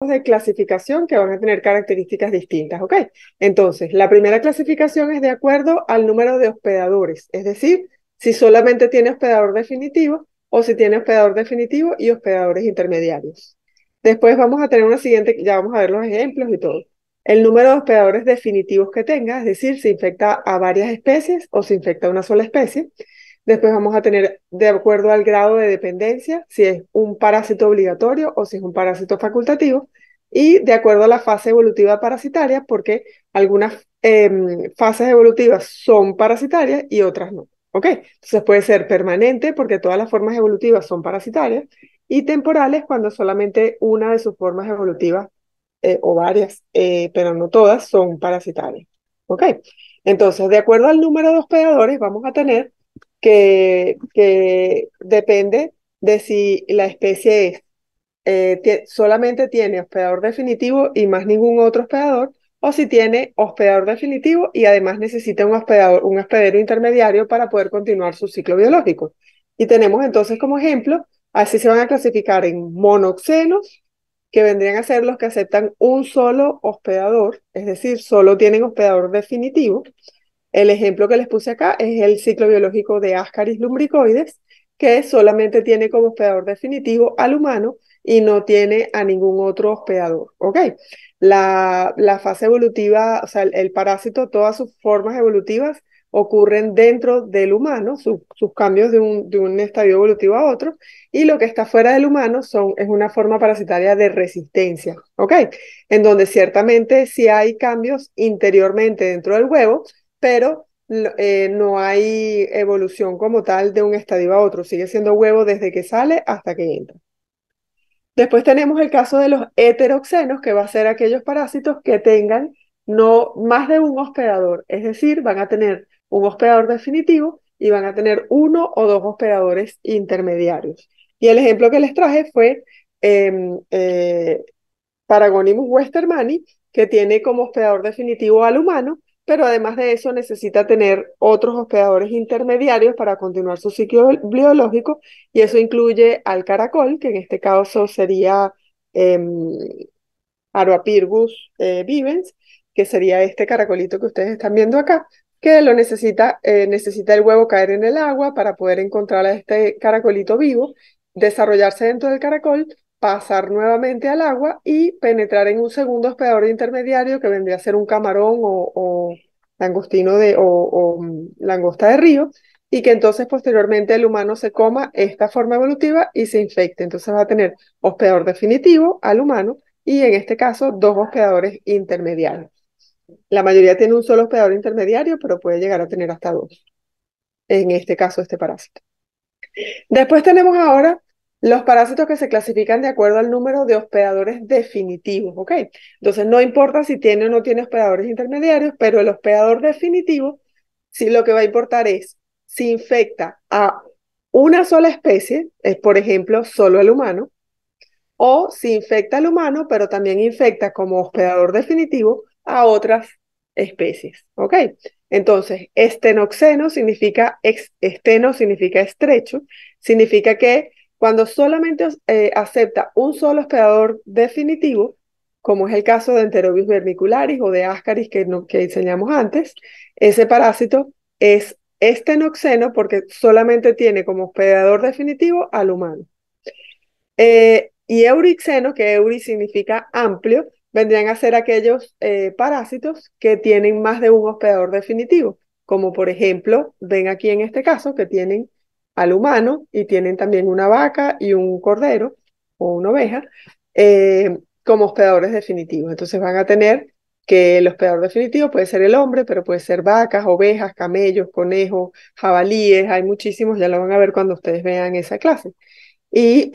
tipos de clasificación que van a tener características distintas, ¿ok? Entonces, la primera clasificación es de acuerdo al número de hospedadores, es decir, si solamente tiene hospedador definitivo o si tiene hospedador definitivo y hospedadores intermediarios. Después vamos a tener una siguiente, ya vamos a ver los ejemplos y todo. El número de hospedadores definitivos que tenga, es decir, si infecta a varias especies o si infecta a una sola especie. Después vamos a tener, de acuerdo al grado de dependencia, si es un parásito obligatorio o si es un parásito facultativo, y de acuerdo a la fase evolutiva parasitaria, porque algunas fases evolutivas son parasitarias y otras no. ¿Ok? Entonces puede ser permanente, porque todas las formas evolutivas son parasitarias, y temporales cuando solamente una de sus formas evolutivas, o varias, pero no todas, son parasitarias. ¿Ok? Entonces, de acuerdo al número de hospedadores, vamos a tener que depende de si la especie es, solamente tiene hospedador definitivo y más ningún otro hospedador, o si tiene hospedador definitivo y además necesita un hospedero intermediario para poder continuar su ciclo biológico. Y tenemos entonces como ejemplo, así se van a clasificar en monoxenos, que vendrían a ser los que aceptan un solo hospedador, es decir, solo tienen hospedador definitivo. El ejemplo que les puse acá es el ciclo biológico de Ascaris lumbricoides, que solamente tiene como hospedador definitivo al humano y no tiene a ningún otro hospedador. ¿Ok? La fase evolutiva, o sea, el parásito, todas sus formas evolutivas ocurren dentro del humano, sus cambios de un estadio evolutivo a otro, y lo que está fuera del humano es una forma parasitaria de resistencia. ¿Ok? En donde ciertamente sí hay cambios interiormente dentro del huevo, pero no hay evolución como tal de un estadio a otro. Sigue siendo huevo desde que sale hasta que entra. Después tenemos el caso de los heteroxenos, que va a ser aquellos parásitos que tengan no más de un hospedador, es decir, van a tener un hospedador definitivo y van a tener uno o dos hospedadores intermediarios. Y el ejemplo que les traje fue em, eh, Paragonimus westermanni, que tiene como hospedador definitivo al humano, pero además de eso necesita tener otros hospedadores intermediarios para continuar su ciclo biológico, y eso incluye al caracol, que en este caso sería eh, Aroapirgus vivens, que sería este caracolito que ustedes están viendo acá, que lo necesita el huevo caer en el agua para poder encontrar a este caracolito vivo, desarrollarse dentro del caracol, pasar nuevamente al agua y penetrar en un segundo hospedador intermediario que vendría a ser un camarón o langostino langosta de río, y que entonces posteriormente el humano se coma esta forma evolutiva y se infecte. Entonces va a tener hospedador definitivo al humano y en este caso dos hospedadores intermediarios. La mayoría tiene un solo hospedador intermediario, pero puede llegar a tener hasta dos. En este caso, este parásito. Después tenemos ahora los parásitos que se clasifican de acuerdo al número de hospedadores definitivos, ¿ok? Entonces no importa si tiene o no tiene hospedadores intermediarios, pero el hospedador definitivo, sí, lo que va a importar es si infecta a una sola especie, es por ejemplo solo el humano, o si infecta al humano, pero también infecta como hospedador definitivo a otras especies. ¿Ok? Entonces, estenoxeno significa, esteno significa estrecho, significa que cuando solamente acepta un solo hospedador definitivo, como es el caso de Enterobius vermicularis o de Ascaris que enseñamos antes, ese parásito es estenoxeno porque solamente tiene como hospedador definitivo al humano. Y eurixeno, que euri significa amplio, vendrían a ser aquellos parásitos que tienen más de un hospedador definitivo, como por ejemplo, ven aquí en este caso, que tienen al humano y tienen también una vaca y un cordero o una oveja como hospedadores definitivos. Entonces van a tener que el hospedador definitivo puede ser el hombre, pero puede ser vacas, ovejas, camellos, conejos, jabalíes, hay muchísimos, ya lo van a ver cuando ustedes vean esa clase y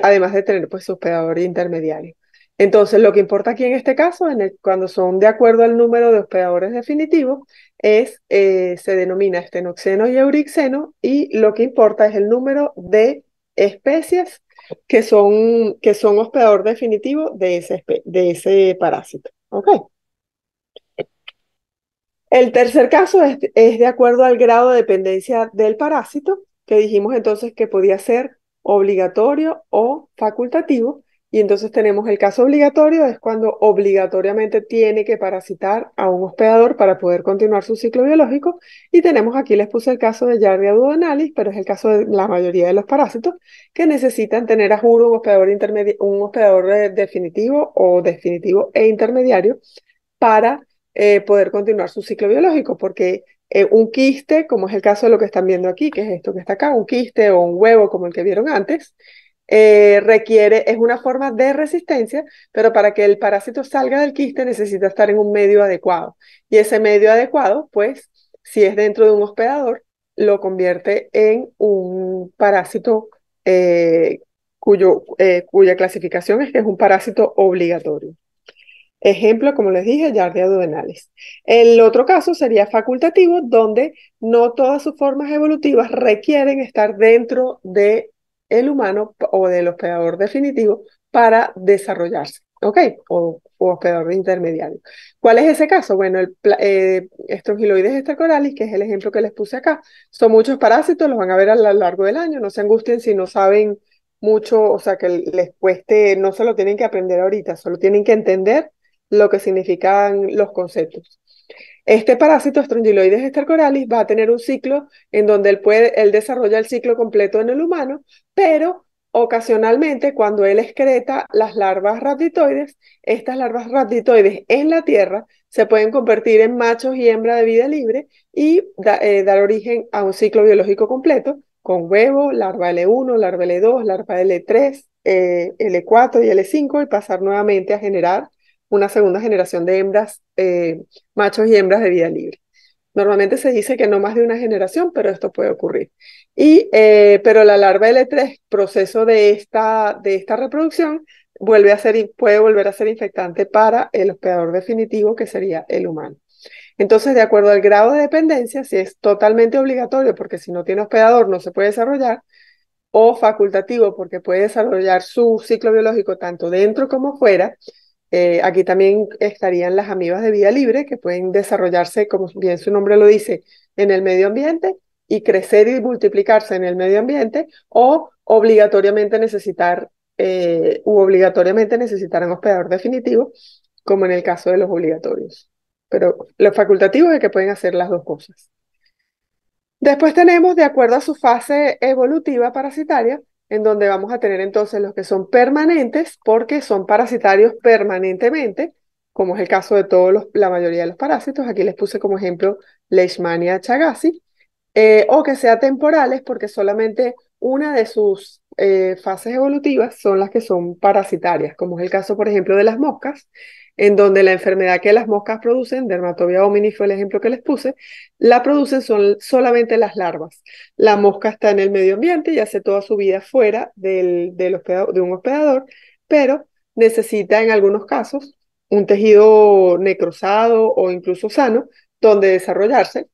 además de tener pues su hospedador intermediario. Entonces, lo que importa aquí en este caso, cuando son de acuerdo al número de hospedadores definitivos, se denomina estenoxeno y eurixeno, y lo que importa es el número de especies que son hospedador definitivo de ese parásito. ¿Ok? El tercer caso es de acuerdo al grado de dependencia del parásito, que dijimos entonces que podía ser obligatorio o facultativo, Y entonces tenemos el caso obligatorio, es cuando obligatoriamente tiene que parasitar a un hospedador para poder continuar su ciclo biológico. Y tenemos aquí, les puse el caso de Giardia duodenalis, pero es el caso de la mayoría de los parásitos que necesitan tener a juro un hospedador, un hospedador definitivo o definitivo e intermediario para poder continuar su ciclo biológico, porque un quiste, como es el caso de lo que están viendo aquí, que es esto que está acá, un quiste o un huevo como el que vieron antes, es una forma de resistencia, pero para que el parásito salga del quiste necesita estar en un medio adecuado. Y ese medio adecuado, pues, si es dentro de un hospedador, lo convierte en un parásito cuya clasificación es que es un parásito obligatorio. Ejemplo, como les dije, Giardia duodenalis. El otro caso sería facultativo, donde no todas sus formas evolutivas requieren estar dentro de el humano o del hospedador definitivo para desarrollarse, ¿ok? O hospedador intermediario. ¿Cuál es ese caso? Bueno, Strongyloides stercoralis, que es el ejemplo que les puse acá, son muchos parásitos, los van a ver a lo largo del año, no se angustien si no saben mucho, o sea, que les cueste, no se lo tienen que aprender ahorita, solo tienen que entender lo que significan los conceptos. Este parásito, Strongyloides stercoralis, va a tener un ciclo en donde él desarrolla el ciclo completo en el humano, pero ocasionalmente cuando él excreta las larvas rhabditoides, estas larvas rhabditoides en la tierra se pueden convertir en machos y hembra de vida libre y dar origen a un ciclo biológico completo con huevo, larva L1, larva L2, larva L3, L4 y L5 y pasar nuevamente a generar una segunda generación de hembras, machos y hembras de vida libre. Normalmente se dice que no más de una generación, pero esto puede ocurrir. Pero la larva L3, proceso de esta reproducción, puede volver a ser infectante para el hospedador definitivo, que sería el humano. Entonces, de acuerdo al grado de dependencia, si es totalmente obligatorio, porque si no tiene hospedador no se puede desarrollar, o facultativo, porque puede desarrollar su ciclo biológico tanto dentro como fuera. Aquí también estarían las amibas de vida libre, que pueden desarrollarse, como bien su nombre lo dice, en el medio ambiente y crecer y multiplicarse en el medio ambiente, o obligatoriamente necesitar un hospedador definitivo, como en el caso de los obligatorios. Pero los facultativos es que pueden hacer las dos cosas. Después tenemos, de acuerdo a su fase evolutiva parasitaria, en donde vamos a tener entonces los que son permanentes, porque son parasitarios permanentemente, como es el caso de la mayoría de los parásitos. Aquí les puse como ejemplo Leishmania chagassi, o que sea temporales, porque solamente una de sus fases evolutivas son las que son parasitarias, como es el caso, por ejemplo, de las moscas, en donde la enfermedad que las moscas producen, Dermatobia homini fue el ejemplo que les puse, la producen solamente las larvas. La mosca está en el medio ambiente y hace toda su vida fuera de un hospedador, pero necesita en algunos casos un tejido necrosado o incluso sano donde desarrollarse,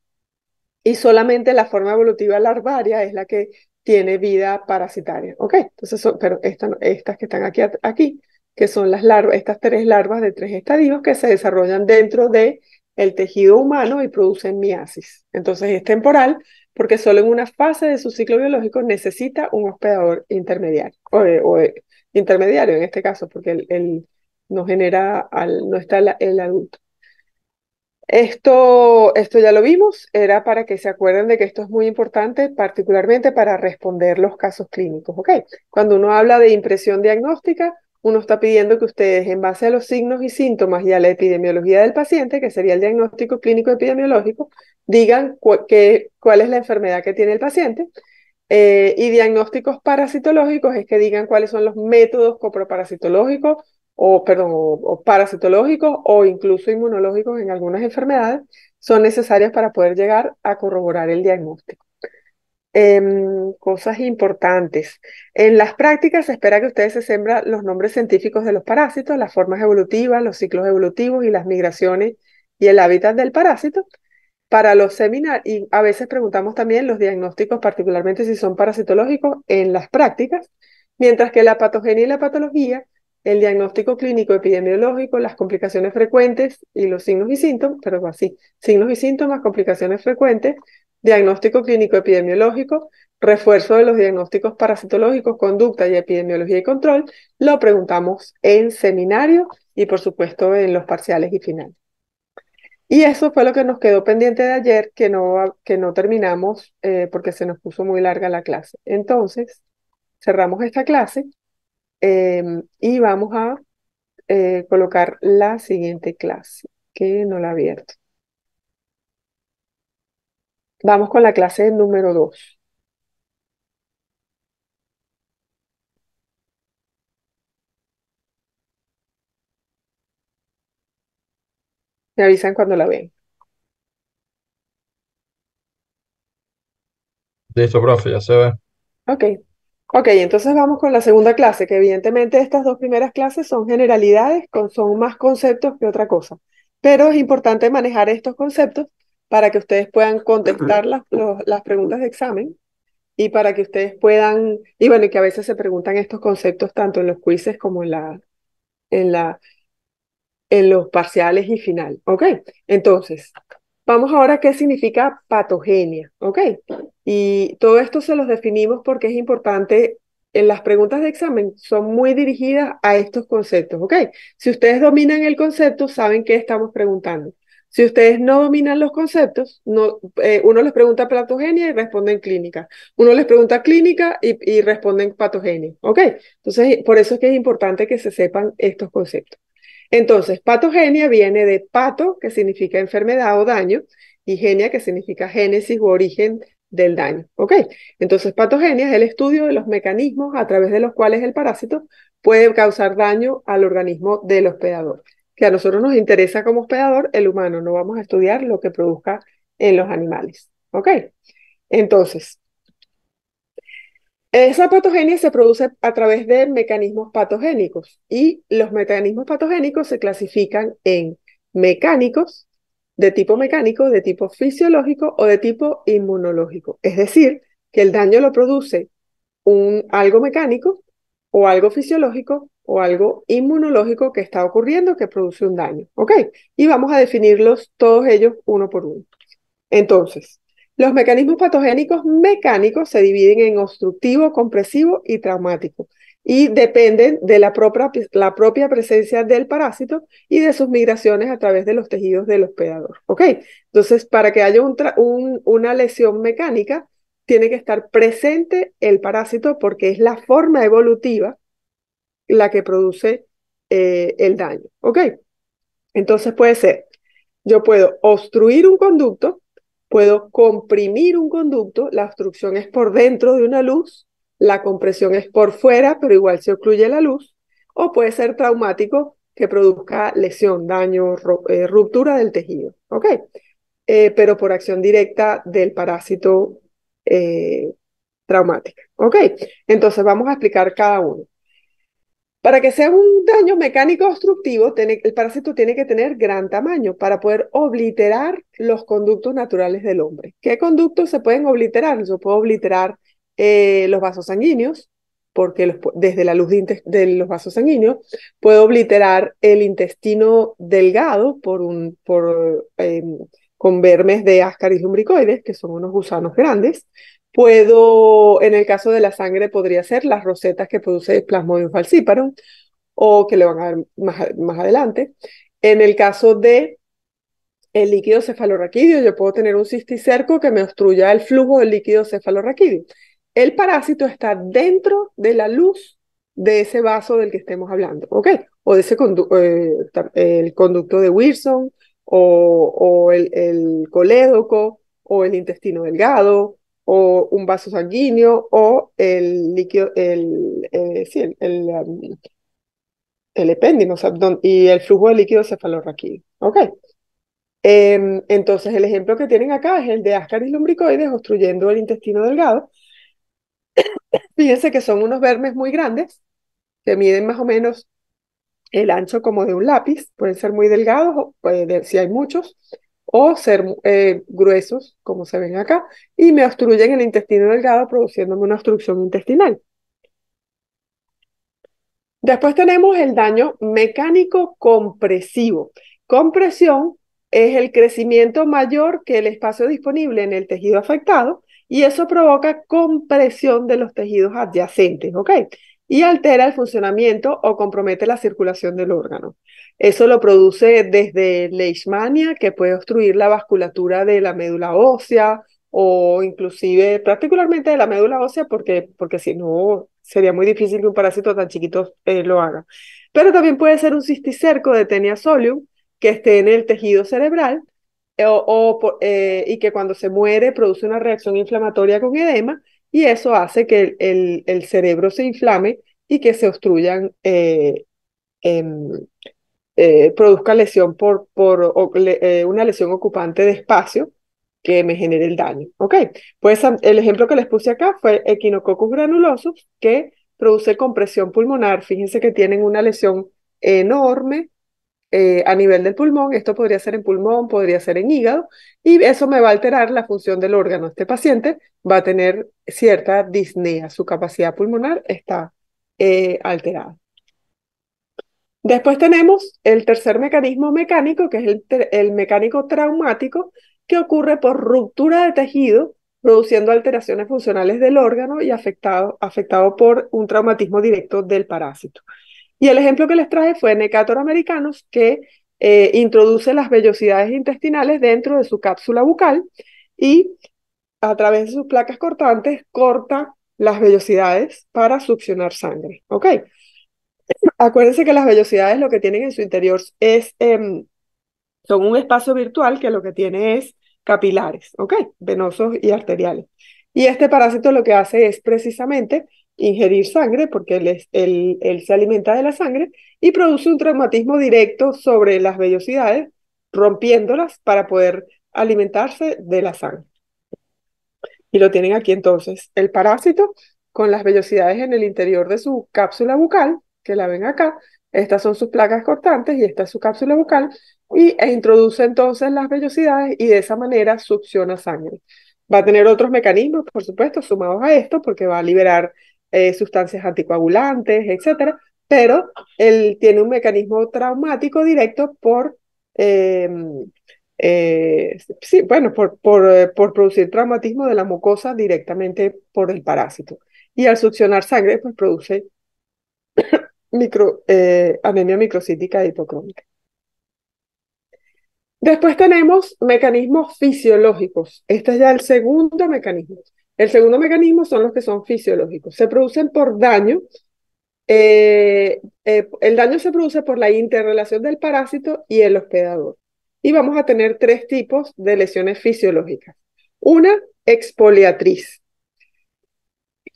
y solamente la forma evolutiva larvaria es la que tiene vida parasitaria. ¿Ok? Entonces, pero estas que están aquí, que son las larvas, estas tres larvas de tres estadios que se desarrollan dentro de el tejido humano y producen miasis. Entonces es temporal porque solo en una fase de su ciclo biológico necesita un hospedador intermediario, intermediario en este caso, porque él no genera, no está el adulto. Esto ya lo vimos, era para que se acuerden de que esto es muy importante, particularmente para responder los casos clínicos, ¿ok? Cuando uno habla de impresión diagnóstica, uno está pidiendo que ustedes, en base a los signos y síntomas y a la epidemiología del paciente, que sería el diagnóstico clínico epidemiológico, digan cuál es la enfermedad que tiene el paciente. Y diagnósticos parasitológicos es que digan cuáles son los métodos coproparasitológicos o parasitológicos o incluso inmunológicos en algunas enfermedades son necesarias para poder llegar a corroborar el diagnóstico. Cosas importantes. En las prácticas se espera que ustedes se sembran los nombres científicos de los parásitos, las formas evolutivas, los ciclos evolutivos y las migraciones y el hábitat del parásito. Para los seminarios, y a veces preguntamos también los diagnósticos, particularmente si son parasitológicos, en las prácticas, mientras que la patogenia y la patología, el diagnóstico clínico epidemiológico, las complicaciones frecuentes y los signos y síntomas, pero así, signos y síntomas, complicaciones frecuentes, diagnóstico clínico epidemiológico, refuerzo de los diagnósticos parasitológicos, conducta y epidemiología y control, lo preguntamos en seminario y por supuesto en los parciales y finales. Y eso fue lo que nos quedó pendiente de ayer, que no terminamos porque se nos puso muy larga la clase. Entonces, cerramos esta clase y vamos a colocar la siguiente clase, que no la he abierto. Vamos con la clase número 2. Me avisan cuando la ven. Listo, profe, ya se ve. Ok. Ok, entonces vamos con la segunda clase, que evidentemente estas dos primeras clases son generalidades, son más conceptos que otra cosa. Pero es importante manejar estos conceptos para que ustedes puedan contestar las preguntas de examen y para que ustedes puedan, y bueno, y que a veces se preguntan estos conceptos tanto en los quizzes como en la, en los parciales y final. ¿Ok? Entonces, vamos ahora a qué significa patogenia. ¿Ok? Y todo esto se los definimos porque es importante. En las preguntas de examen son muy dirigidas a estos conceptos. ¿Ok? Si ustedes dominan el concepto, saben qué estamos preguntando. Si ustedes no dominan los conceptos, no, uno les pregunta patogenia y responden clínica. Uno les pregunta clínica y responden patogenia. ¿Ok? Entonces, por eso es que es importante que se sepan estos conceptos. Entonces, patogenia viene de pato, que significa enfermedad o daño, y genia, que significa génesis u origen del daño. ¿Ok? Entonces, patogenia es el estudio de los mecanismos a través de los cuales el parásito puede causar daño al organismo del hospedador. Que a nosotros nos interesa como hospedador el humano, no vamos a estudiar lo que produzca en los animales. ¿Ok? Entonces, esa patogenia se produce a través de mecanismos patogénicos y los mecanismos patogénicos se clasifican en mecánicos, de tipo fisiológico o de tipo inmunológico. Es decir, que el daño lo produce algo mecánico o algo fisiológico o algo inmunológico que está ocurriendo que produce un daño. ¿Ok? Y vamos a definirlos todos ellos uno por uno. Entonces, los mecanismos patogénicos mecánicos se dividen en obstructivo, compresivo y traumático y dependen de la propia presencia del parásito y de sus migraciones a través de los tejidos del hospedador. ¿Ok? Entonces, para que haya una lesión mecánica, tiene que estar presente el parásito porque es la forma evolutiva la que produce el daño. ¿Ok? Entonces puede ser, yo puedo obstruir un conducto, puedo comprimir un conducto, la obstrucción es por dentro de una luz, la compresión es por fuera, pero igual se ocluye la luz, o puede ser traumático que produzca lesión, daño, ruptura del tejido, ¿ok? Pero por acción directa del parásito eh, traumática, ¿ok? Entonces vamos a explicar cada uno. Para que sea un daño mecánico obstructivo, el parásito tiene que tener gran tamaño para poder obliterar los conductos naturales del hombre. ¿Qué conductos se pueden obliterar? Yo puedo obliterar los vasos sanguíneos, porque desde la luz de los vasos sanguíneos, puedo obliterar el intestino delgado con vermes de Ascaris lumbricoides, que son unos gusanos grandes. Puedo, en el caso de la sangre, podría ser las rosetas que produce Plasmodium falciparum o que le van a ver más adelante. En el caso de el líquido cefalorraquídeo, yo puedo tener un cisticerco que me obstruya el flujo del líquido cefalorraquídeo. El parásito está dentro de la luz de ese vaso del que estemos hablando, ¿ok? O de el conducto de Wilson, o el colédoco, o el intestino delgado, o un vaso sanguíneo, o el líquido, sí, el epéndimo, o sea, y el flujo de líquido cefalorraquídeo, ¿ok? Entonces, el ejemplo que tienen acá es el de Ascaris lumbricoides obstruyendo el intestino delgado. Fíjense que son unos vermes muy grandes, que miden más o menos el ancho como de un lápiz, pueden ser muy delgados, si hay muchos, o ser gruesos, como se ven acá, y me obstruyen el intestino delgado, produciéndome una obstrucción intestinal. Después tenemos el daño mecánico compresivo. Compresión es el crecimiento mayor que el espacio disponible en el tejido afectado y eso provoca compresión de los tejidos adyacentes, ¿ok? Y altera el funcionamiento o compromete la circulación del órgano. Eso lo produce desde leishmania, que puede obstruir la vasculatura de la médula ósea o inclusive particularmente de la médula ósea porque si no sería muy difícil que un parásito tan chiquito lo haga. Pero también puede ser un cisticerco de Taenia solium que esté en el tejido cerebral y que cuando se muere produce una reacción inflamatoria con edema y eso hace que el cerebro se inflame y que se obstruyan, em, produzca lesión una lesión ocupante de espacio que me genere el daño. ¿Ok? Pues el ejemplo que les puse acá fue Echinococcus granulosus, que produce compresión pulmonar. Fíjense que tienen una lesión enorme a nivel del pulmón. Esto podría ser en pulmón, podría ser en hígado, y eso me va a alterar la función del órgano. Este paciente va a tener cierta disnea, su capacidad pulmonar está alterada. Después tenemos el tercer mecanismo mecánico, que es el mecánico traumático, que ocurre por ruptura de tejido, produciendo alteraciones funcionales del órgano y afectado por un traumatismo directo del parásito. Y el ejemplo que les traje fue Necator americanus, que introduce las vellosidades intestinales dentro de su cápsula bucal y a través de sus placas cortantes corta las vellosidades para succionar sangre. ¿Ok? Acuérdense que las vellosidades lo que tienen en su interior son un espacio virtual que lo que tiene es capilares, ¿ok? Venosos y arteriales. Y este parásito lo que hace es precisamente ingerir sangre, porque él se alimenta de la sangre y produce un traumatismo directo sobre las vellosidades, rompiéndolas para poder alimentarse de la sangre. Y lo tienen aquí entonces, el parásito con las vellosidades en el interior de su cápsula bucal, que la ven acá. Estas son sus placas cortantes y esta es su cápsula bucal. E introduce entonces las vellosidades y de esa manera succiona sangre. Va a tener otros mecanismos, por supuesto, sumados a esto, porque va a liberar sustancias anticoagulantes, etcétera. Pero él tiene un mecanismo traumático directo eh, sí, bueno, por producir traumatismo de la mucosa directamente por el parásito. Y al succionar sangre, pues produce anemia microcítica hipocrónica. Después tenemos mecanismos fisiológicos. Este es ya el segundo mecanismo. El segundo mecanismo son los que son fisiológicos. Se producen por daño. El daño se produce por la interrelación del parásito y el hospedador. Y vamos a tener tres tipos de lesiones fisiológicas. Una, expoliatriz,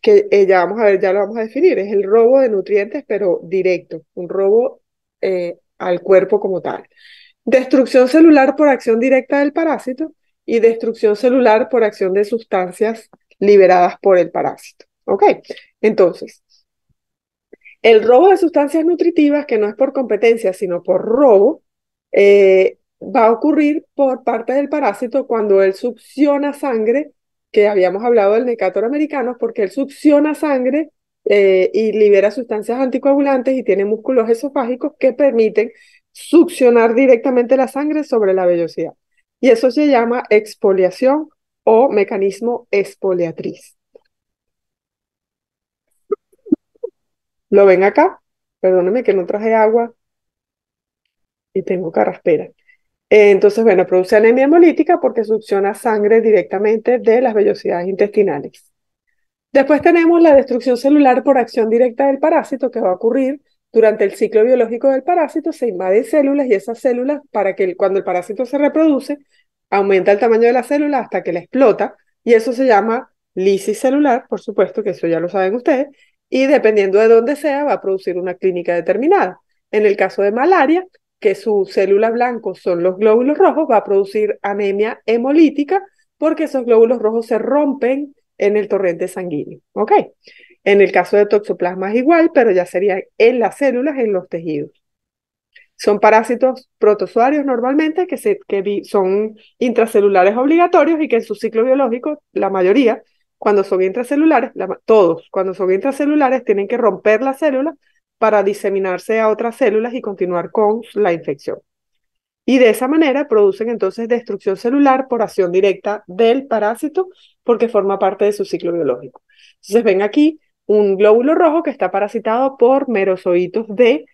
que ya vamos a ver, ya lo vamos a definir. Es el robo de nutrientes, pero directo, un robo al cuerpo como tal. Destrucción celular por acción directa del parásito y destrucción celular por acción de sustancias liberadas por el parásito. ¿Ok? Entonces, el robo de sustancias nutritivas, que no es por competencia, sino por robo, va a ocurrir por parte del parásito cuando él succiona sangre, que habíamos hablado del Necator americano, porque él succiona sangre y libera sustancias anticoagulantes y tiene músculos esofágicos que permiten succionar directamente la sangre sobre la vellosidad. Y eso se llama expoliación o mecanismo expoliatriz. ¿Lo ven acá? Perdónenme que no traje agua y tengo carraspera. Entonces, bueno, produce anemia hemolítica porque succiona sangre directamente de las vellosidades intestinales. Después tenemos la destrucción celular por acción directa del parásito que va a ocurrir durante el ciclo biológico del parásito. Se invaden células y esas células, cuando el parásito se reproduce, aumenta el tamaño de la célula hasta que la explota y eso se llama lisis celular, por supuesto que eso ya lo saben ustedes, y dependiendo de dónde sea, va a producir una clínica determinada. En el caso de malaria, que su célula blanco son los glóbulos rojos, va a producir anemia hemolítica porque esos glóbulos rojos se rompen en el torrente sanguíneo. ¿Ok? En el caso de toxoplasma es igual, pero ya sería en las células, en los tejidos. Son parásitos protozoarios normalmente que son intracelulares obligatorios y que en su ciclo biológico, la mayoría, cuando son intracelulares, todos, cuando son intracelulares, tienen que romper la célula para diseminarse a otras células y continuar con la infección. Y de esa manera producen entonces destrucción celular por acción directa del parásito, porque forma parte de su ciclo biológico. Entonces ven aquí un glóbulo rojo que está parasitado por merozoitos de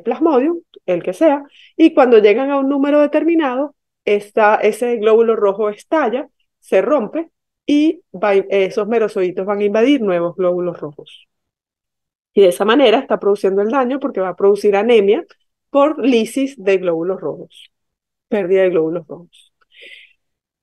Plasmodium, el que sea, y cuando llegan a un número determinado, ese glóbulo rojo estalla, se rompe y esos merozoitos van a invadir nuevos glóbulos rojos. Y de esa manera está produciendo el daño porque va a producir anemia por lisis de glóbulos rojos, pérdida de glóbulos rojos.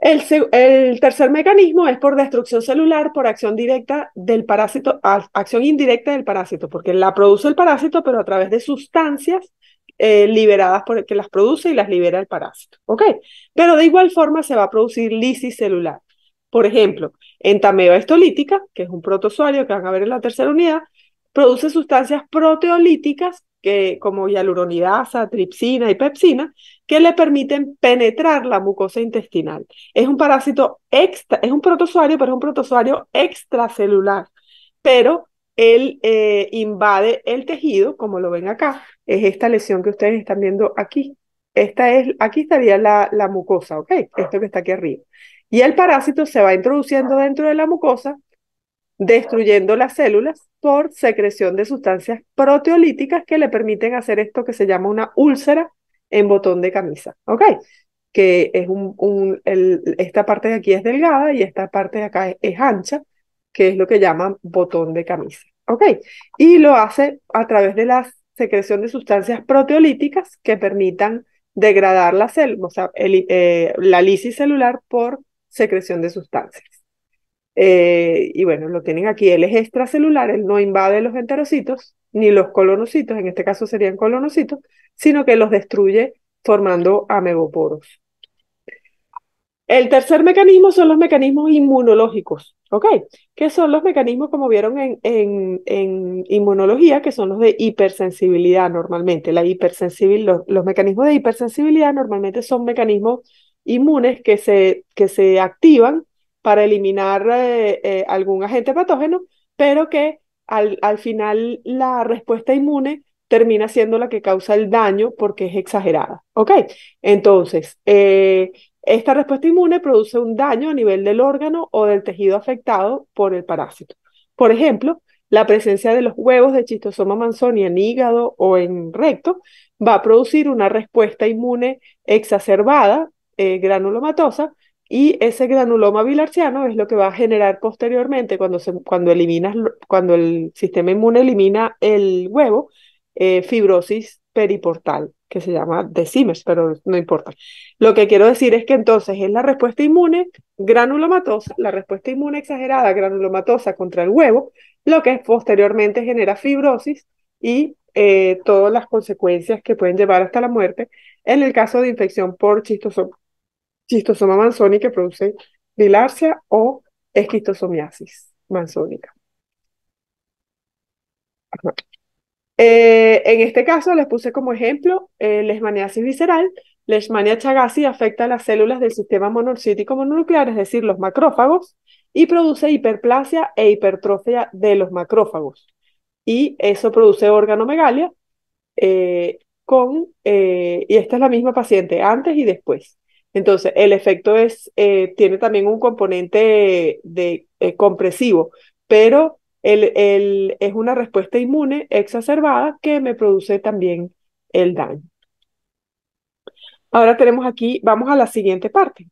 El tercer mecanismo es por destrucción celular por acción directa del parásito, acción indirecta del parásito, porque la produce el parásito, pero a través de sustancias liberadas por el que las produce y las libera el parásito. ¿Ok? Pero de igual forma se va a producir lisis celular. Por ejemplo, entamoeba histolítica, que es un protozoario que van a ver en la tercera unidad, produce sustancias proteolíticas como hialuronidasa, tripsina y pepsina, que le permiten penetrar la mucosa intestinal. Es un parásito es un protozoario, pero es un protozoario extracelular. Pero él invade el tejido, como lo ven acá, es esta lesión que ustedes están viendo aquí. Aquí estaría la mucosa, ¿ok? Esto que está aquí arriba. Y el parásito se va introduciendo dentro de la mucosa, destruyendo las células por secreción de sustancias proteolíticas que le permiten hacer esto que se llama una úlcera en botón de camisa, ¿ok? Que es esta parte de aquí es delgada y esta parte de acá es ancha, que es lo que llaman botón de camisa, ¿ok? Y lo hace a través de la secreción de sustancias proteolíticas que permitan degradar la célula, o sea, la lisis celular por secreción de sustancias. Y bueno, lo tienen aquí, él es extracelular, él no invade los enterocitos, ni los colonocitos, en este caso serían colonocitos, sino que los destruye formando ameboporos. El tercer mecanismo son los mecanismos inmunológicos, ¿ok? Que son los mecanismos, como vieron en inmunología, que son los de hipersensibilidad normalmente. Los mecanismos de hipersensibilidad normalmente son mecanismos inmunes que se activan para eliminar algún agente patógeno, pero que al final la respuesta inmune termina siendo la que causa el daño porque es exagerada, ¿ok? Entonces, esta respuesta inmune produce un daño a nivel del órgano o del tejido afectado por el parásito. Por ejemplo, la presencia de los huevos de Schistosoma manzoni en hígado o en recto va a producir una respuesta inmune exacerbada, granulomatosa, y ese granuloma bilarciano es lo que va a generar posteriormente cuando el sistema inmune elimina el huevo, fibrosis periportal, que se llama de Siemens, pero no importa. Lo que quiero decir es que entonces es la respuesta inmune granulomatosa, la respuesta inmune exagerada granulomatosa contra el huevo, lo que posteriormente genera fibrosis y todas las consecuencias que pueden llevar hasta la muerte en el caso de infección por Schistosoma manzoni que produce bilharzia o esquistosomiasis manzónica. Ajá. En este caso les puse como ejemplo leishmaniasis visceral. Leishmania chagassi afecta a las células del sistema monocítico mononuclear, es decir, los macrófagos, y produce hiperplasia e hipertrofia de los macrófagos. Y eso produce organomegalia y esta es la misma paciente antes y después. Entonces, el efecto tiene también un componente compresivo, pero es una respuesta inmune exacerbada que me produce también el daño. Ahora tenemos aquí, vamos a la siguiente parte.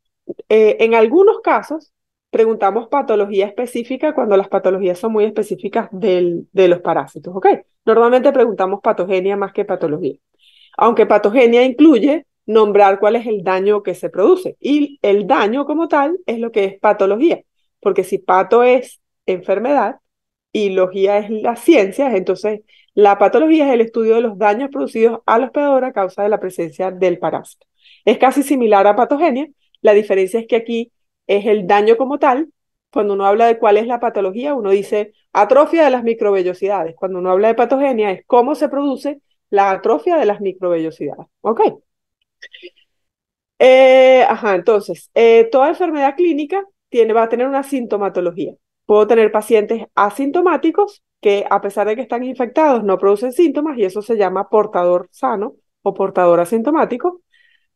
En algunos casos, preguntamos patología específica cuando las patologías son muy específicas de los parásitos, ¿ok? Normalmente preguntamos patogenia más que patología. Aunque patogenia incluye nombrar cuál es el daño que se produce. Y el daño como tal es lo que es patología. Porque si pato es enfermedad y logía es la ciencia, entonces la patología es el estudio de los daños producidos al hospedador a causa de la presencia del parásito. Es casi similar a patogenia, la diferencia es que aquí es el daño como tal. Cuando uno habla de cuál es la patología, uno dice atrofia de las microvellosidades. Cuando uno habla de patogenia es cómo se produce la atrofia de las microvellosidades. ¿Ok? Entonces, toda enfermedad clínica va a tener una sintomatología. Puedo tener pacientes asintomáticos que a pesar de que están infectados no producen síntomas y eso se llama portador sano o portador asintomático.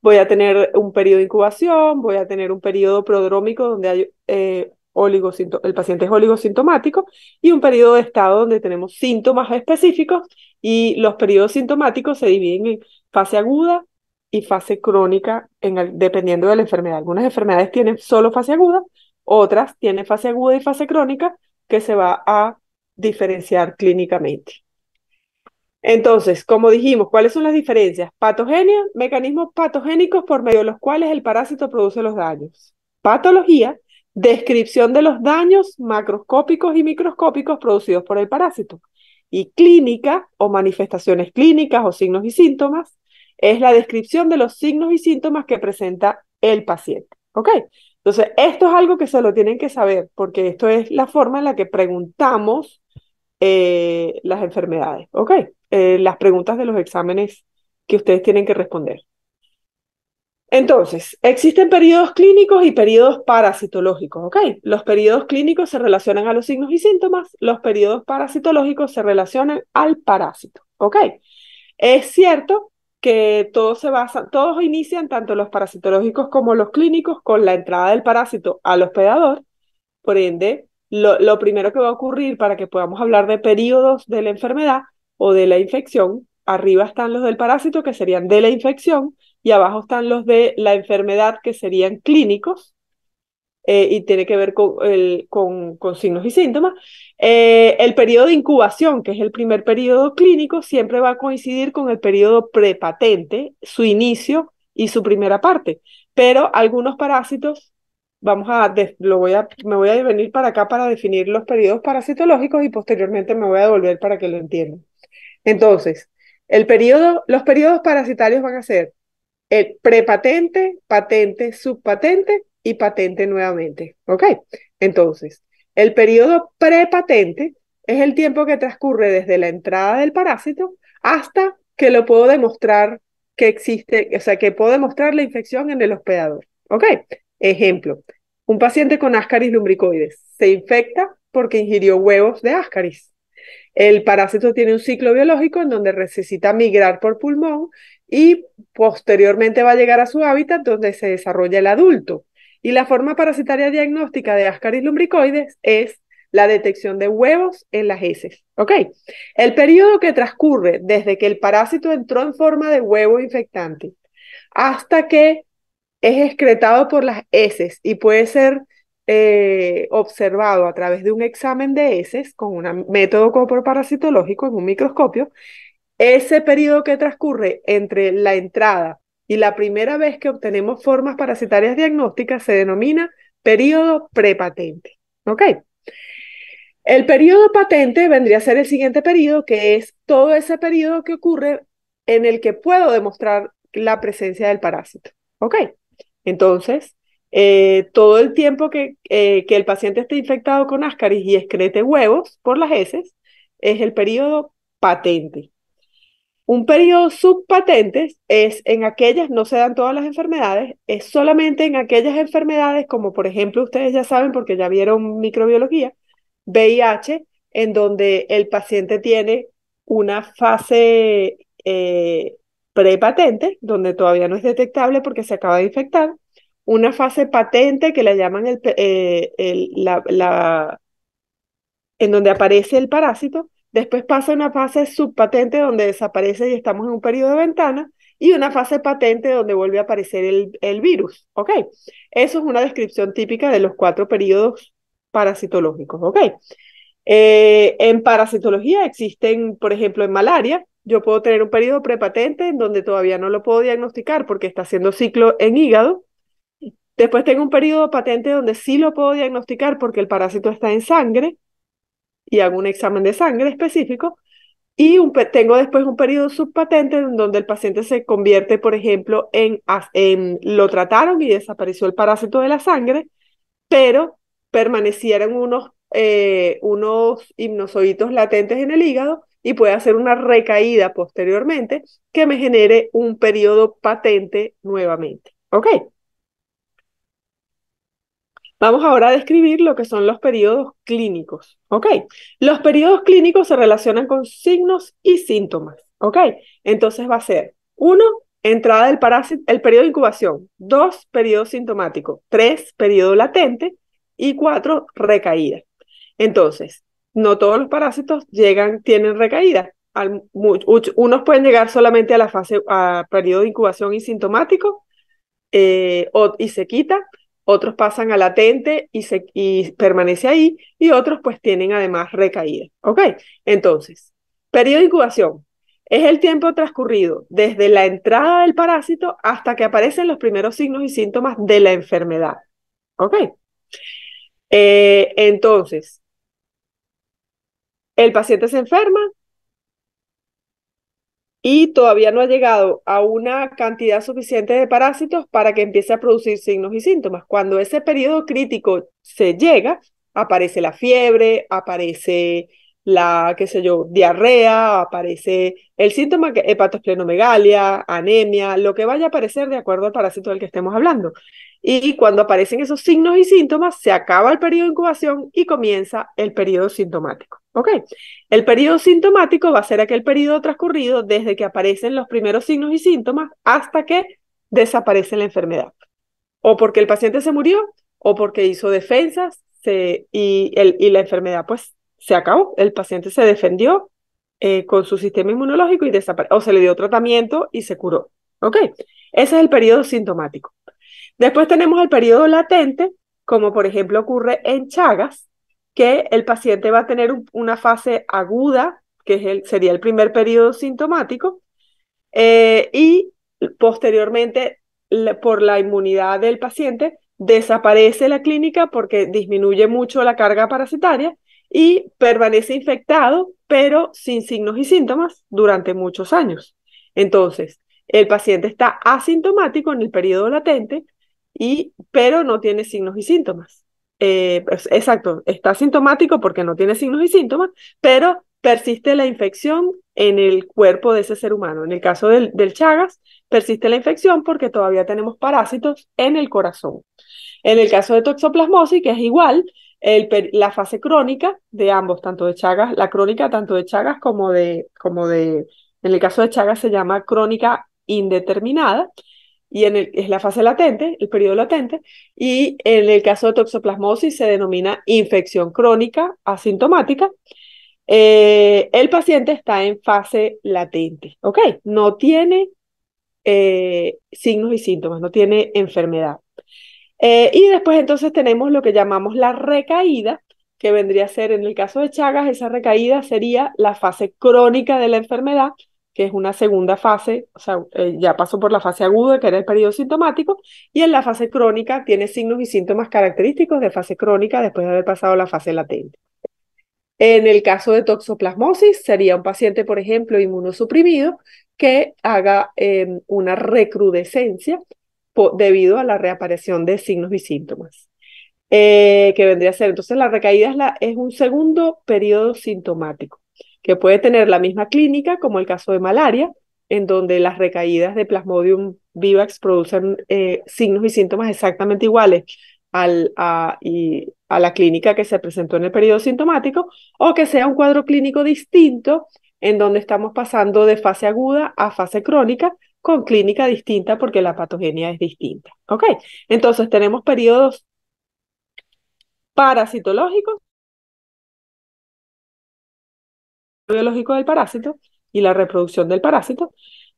Voy a tener un periodo de incubación, voy a tener un periodo prodrómico donde hay el paciente es oligosintomático, y un periodo de estado donde tenemos síntomas específicos, y los periodos sintomáticos se dividen en fase aguda y fase crónica dependiendo de la enfermedad. Algunas enfermedades tienen solo fase aguda, otras tienen fase aguda y fase crónica, que se va a diferenciar clínicamente. Entonces, como dijimos, ¿cuáles son las diferencias? Patogenia, mecanismos patogénicos por medio de los cuales el parásito produce los daños. Patología, descripción de los daños macroscópicos y microscópicos producidos por el parásito. Y clínica, o manifestaciones clínicas o signos y síntomas, es la descripción de los signos y síntomas que presenta el paciente. ¿Ok? Entonces, esto es algo que se lo tienen que saber, porque esto es la forma en la que preguntamos las enfermedades, ¿ok? Las preguntas de los exámenes que ustedes tienen que responder. Entonces, existen periodos clínicos y periodos parasitológicos, ¿ok? Los periodos clínicos se relacionan a los signos y síntomas, los periodos parasitológicos se relacionan al parásito, ¿ok? Es cierto que todos inician, tanto los parasitológicos como los clínicos, con la entrada del parásito al hospedador. Por ende, lo primero que va a ocurrir para que podamos hablar de periodos de la enfermedad o de la infección, arriba están los del parásito, que serían de la infección, y abajo están los de la enfermedad, que serían clínicos, y tiene que ver con signos y síntomas. El periodo de incubación, que es el primer periodo clínico, siempre va a coincidir con el periodo prepatente, su inicio y su primera parte. Pero algunos parásitos, me voy a venir para acá para definir los periodos parasitológicos, y posteriormente me voy a devolver para que lo entiendan. Entonces, los periodos parasitarios van a ser el prepatente, patente, subpatente y patente nuevamente. ¿Ok? Entonces, el periodo prepatente es el tiempo que transcurre desde la entrada del parásito hasta que lo puedo demostrar que existe, o sea, que puedo demostrar la infección en el hospedador. ¿Ok? Ejemplo, un paciente con Ascaris lumbricoides se infecta porque ingirió huevos de Ascaris. El parásito tiene un ciclo biológico en donde necesita migrar por pulmón y posteriormente va a llegar a su hábitat donde se desarrolla el adulto. Y la forma parasitaria diagnóstica de Ascaris lumbricoides es la detección de huevos en las heces. ¿Ok? El periodo que transcurre desde que el parásito entró en forma de huevo infectante hasta que es excretado por las heces y puede ser observado a través de un examen de heces con un método coproparasitológico en un microscopio. Ese periodo que transcurre entre la entrada y la primera vez que obtenemos formas parasitarias diagnósticas se denomina periodo prepatente. ¿Ok? El periodo patente vendría a ser el siguiente periodo, que es todo ese periodo que ocurre en el que puedo demostrar la presencia del parásito. ¿Ok? Entonces, todo el tiempo que el paciente esté infectado con Ascaris y excrete huevos por las heces es el periodo patente. Un periodo subpatente es en aquellas, no se dan todas las enfermedades, es solamente en aquellas enfermedades como por ejemplo ustedes ya saben porque ya vieron microbiología, VIH, en donde el paciente tiene una fase prepatente, donde todavía no es detectable porque se acaba de infectar, una fase patente que le llaman en donde aparece el parásito, después pasa una fase subpatente donde desaparece y estamos en un periodo de ventana, y una fase patente donde vuelve a aparecer el virus, ¿ok? Eso es una descripción típica de los 4 periodos parasitológicos, ¿ok? En parasitología existen, por ejemplo, en malaria, yo puedo tener un periodo prepatente en donde todavía no lo puedo diagnosticar porque está haciendo ciclo en hígado. Después tengo un periodo patente donde sí lo puedo diagnosticar porque el parásito está en sangre y hago un examen de sangre específico. Y tengo después un periodo subpatente en donde el paciente se convierte, por ejemplo, lo trataron y desapareció el parásito de la sangre, pero permanecieron unos hipnozoitos latentes en el hígado y puede hacer una recaída posteriormente que me genere un periodo patente nuevamente. ¿Ok? Vamos ahora a describir lo que son los periodos clínicos, ¿ok? Los periodos clínicos se relacionan con signos y síntomas, ¿ok? Entonces va a ser, 1, entrada del parásito, el periodo de incubación, 2, periodo sintomático, 3, periodo latente, y 4, recaída. Entonces, no todos los parásitos tienen recaída. Unos pueden llegar solamente a la fase, a periodo de incubación asintomático y se quita, otros pasan a latente y permanece ahí, y otros pues tienen además recaída. ¿Ok? Entonces, periodo de incubación es el tiempo transcurrido desde la entrada del parásito hasta que aparecen los primeros signos y síntomas de la enfermedad. ¿Ok? Entonces, el paciente se enferma y todavía no ha llegado a una cantidad suficiente de parásitos para que empiece a producir signos y síntomas. Cuando ese periodo crítico se llega, aparece la fiebre, aparece la, qué sé yo, diarrea, aparece el síntoma que hepatosplenomegalia, anemia, lo que vaya a aparecer de acuerdo al parásito del que estemos hablando. Y cuando aparecen esos signos y síntomas, se acaba el periodo de incubación y comienza el periodo sintomático. ¿Ok? El periodo sintomático va a ser aquel periodo transcurrido desde que aparecen los primeros signos y síntomas hasta que desaparece la enfermedad. O porque el paciente se murió, o porque hizo defensas y la enfermedad pues se acabó. El paciente se defendió con su sistema inmunológico y desapareció, o se le dio tratamiento y se curó. ¿Ok? Ese es el periodo sintomático. Después tenemos el periodo latente, como por ejemplo ocurre en Chagas, que el paciente va a tener una fase aguda, que sería el primer periodo sintomático, y posteriormente, por la inmunidad del paciente, desaparece la clínica porque disminuye mucho la carga parasitaria y permanece infectado, pero sin signos y síntomas durante muchos años. Entonces, el paciente está asintomático en el periodo latente, pero no tiene signos y síntomas. Exacto, está asintomático porque no tiene signos y síntomas, pero persiste la infección en el cuerpo de ese ser humano. En el caso del Chagas, persiste la infección porque todavía tenemos parásitos en el corazón. En el caso de toxoplasmosis, que es igual, la fase crónica de ambos, tanto de Chagas, la crónica tanto de Chagas en el caso de Chagas se llama crónica indeterminada, y es la fase latente, el periodo latente, y en el caso de toxoplasmosis se denomina infección crónica asintomática. El paciente está en fase latente, ¿ok? No tiene signos y síntomas, no tiene enfermedad. Y después entonces tenemos lo que llamamos la recaída, que vendría a ser, en el caso de Chagas, esa recaída sería la fase crónica de la enfermedad, que es una segunda fase, o sea, ya pasó por la fase aguda, que era el periodo sintomático, y en la fase crónica tiene signos y síntomas característicos de fase crónica después de haber pasado la fase latente. En el caso de toxoplasmosis, sería un paciente, por ejemplo, inmunosuprimido, que haga una recrudescencia debido a la reaparición de signos y síntomas. Que vendría a ser, entonces la recaída es un segundo periodo sintomático, que puede tener la misma clínica como el caso de malaria, en donde las recaídas de Plasmodium vivax producen signos y síntomas exactamente iguales a la clínica que se presentó en el periodo sintomático, o que sea un cuadro clínico distinto, en donde estamos pasando de fase aguda a fase crónica, con clínica distinta porque la patogenia es distinta. ¿Ok? Entonces tenemos periodos parasitológicos, biológico del parásito y la reproducción del parásito,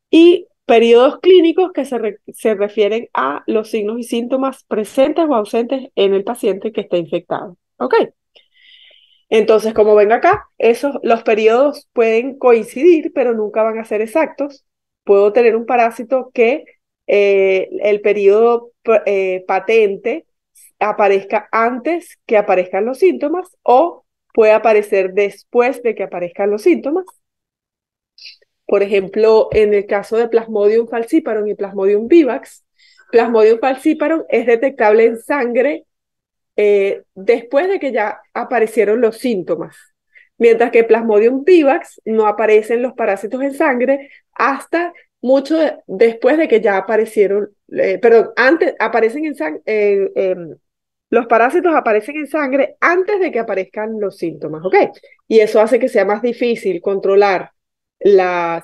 y periodos clínicos que se refieren a los signos y síntomas presentes o ausentes en el paciente que está infectado. ¿Ok? Entonces, como ven acá, los periodos pueden coincidir, pero nunca van a ser exactos. Puedo tener un parásito que el periodo patente aparezca antes que aparezcan los síntomas, o puede aparecer después de que aparezcan los síntomas. Por ejemplo, en el caso de Plasmodium falciparum y Plasmodium vivax, Plasmodium falciparum es detectable en sangre después de que ya aparecieron los síntomas, mientras que Plasmodium vivax no aparecen los parásitos en sangre hasta mucho después de que ya aparecieron, perdón, antes aparecen en sangre, los parásitos aparecen en sangre antes de que aparezcan los síntomas, ¿ok? Y eso hace que sea más difícil controlar